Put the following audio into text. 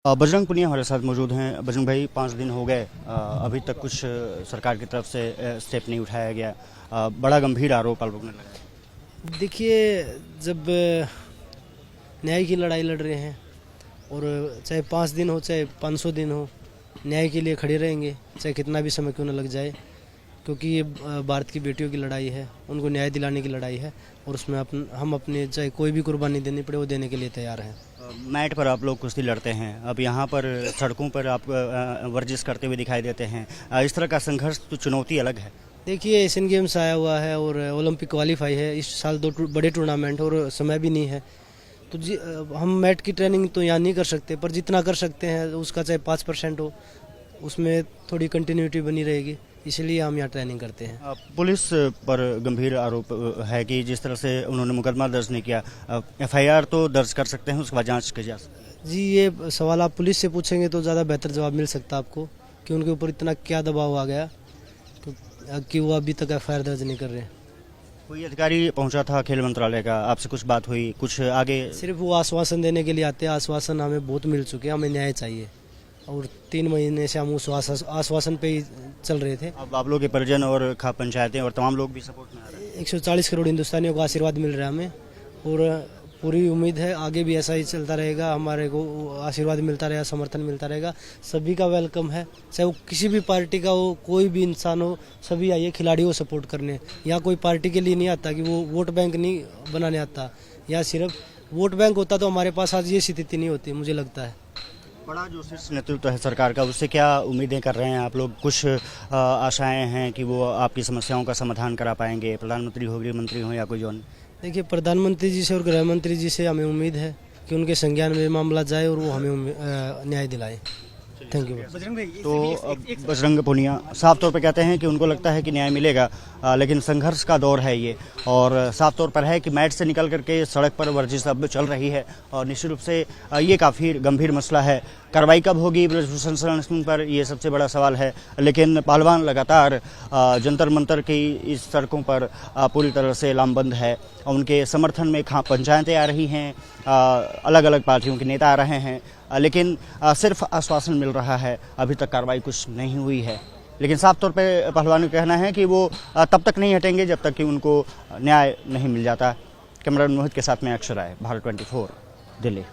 बजरंग पुनिया हमारे साथ मौजूद हैं। बजरंग भाई, 5 दिन हो गए, अभी तक कुछ सरकार की तरफ से स्टेप नहीं उठाया गया। बड़ा गंभीर आरोप आप लोगों ने लगाया। देखिए, जब न्याय की लड़ाई लड़ रहे हैं और चाहे 5 दिन हो चाहे 500 दिन हो, न्याय के लिए खड़े रहेंगे, चाहे कितना भी समय क्यों न लग जाए, क्योंकि ये भारत की बेटियों की लड़ाई है, उनको न्याय दिलाने की लड़ाई है और उसमें हम अपने चाहे कोई भी कुर्बानी देनी पड़े वो देने के लिए तैयार हैं। मैट पर आप लोग कुश्ती लड़ते हैं, अब यहाँ पर सड़कों पर आप वर्जिश करते हुए दिखाई देते हैं। इस तरह का संघर्ष तो चुनौती अलग है। देखिए, एशियन गेम्स आया हुआ है और ओलंपिक क्वालिफाई है, इस साल 2 बड़े टूर्नामेंट और समय भी नहीं है, तो हम मैट की ट्रेनिंग तो यहाँ नहीं कर सकते, पर जितना कर सकते हैं उसका चाहे 5% हो, उसमें थोड़ी कंटिन्यूटी बनी रहेगी, इसलिए हम यहाँ ट्रेनिंग करते हैं। पुलिस पर गंभीर आरोप है कि जिस तरह से उन्होंने मुकदमा दर्ज नहीं किया। FIR तो दर्ज कर सकते हैं, उसके बाद जांच की जा सकती है। जी, ये सवाल आप पुलिस से पूछेंगे तो ज़्यादा बेहतर जवाब मिल सकता है आपको कि उनके ऊपर इतना क्या दबाव आ गया कि वो अभी तक FIR दर्ज नहीं कर रहे हैं। कोई अधिकारी पहुंचा था खेल मंत्रालय का, आपसे कुछ बात हुई, कुछ आगे? सिर्फ वो आश्वासन देने के लिए आते हैं। आश्वासन हमें बहुत मिल चुके हैं, हमें न्याय चाहिए और 3 महीने से हम उस आश्वासन पे ही चल रहे थे। अब आप लोग के परिजन और खाप पंचायतें और तमाम लोग भी सपोर्ट में आ रहे हैं। 140 करोड़ हिंदुस्तानियों को आशीर्वाद मिल रहा है हमें और पूरी उम्मीद है आगे भी ऐसा ही चलता रहेगा, हमारे को आशीर्वाद मिलता रहेगा, समर्थन मिलता रहेगा। सभी का वेलकम है, चाहे वो किसी भी पार्टी का हो, कोई भी इंसान हो, सभी आइए खिलाड़ियों को सपोर्ट करने। यहाँ कोई पार्टी के लिए नहीं आता कि वो वोट बैंक नहीं बनाने आता, यहाँ सिर्फ वोट बैंक होता तो हमारे पास आज ये स्थिति नहीं होती, मुझे लगता है। बड़ा जो शीर्ष नेतृत्व है सरकार का, उससे क्या उम्मीदें कर रहे हैं आप लोग? कुछ आशाएं हैं कि वो आपकी समस्याओं का समाधान करा पाएंगे, प्रधानमंत्री हो, गृह मंत्री हो या कोई जो? देखिए, प्रधानमंत्री जी से और गृह मंत्री जी से हमें उम्मीद है कि उनके संज्ञान में मामला जाए और वो हमें न्याय दिलाए। Thank you. तो बजरंग पुनिया साफ तौर पर कहते हैं कि उनको लगता है कि न्याय मिलेगा, लेकिन संघर्ष का दौर है ये, और साफ तौर पर है कि मैट से निकल करके सड़क पर वर्जिश अब चल रही है और निश्चित रूप से ये काफ़ी गंभीर मसला है। कार्रवाई कब होगी ब्रजभूषण शरण सिंह पर, ये सबसे बड़ा सवाल है। लेकिन पहलवान लगातार जंतर मंतर की इस सड़कों पर पूरी तरह से लामबंद है। उनके समर्थन में खाप पंचायतें आ रही हैं, अलग अलग पार्टियों के नेता आ रहे हैं, लेकिन सिर्फ आश्वासन मिल रहा है, अभी तक कार्रवाई कुछ नहीं हुई है। लेकिन साफ तौर पे पहलवान का कहना है कि वो तब तक नहीं हटेंगे जब तक कि उनको न्याय नहीं मिल जाता। कैमरा मोहित के साथ में अक्षर राय, भारत 24, दिल्ली।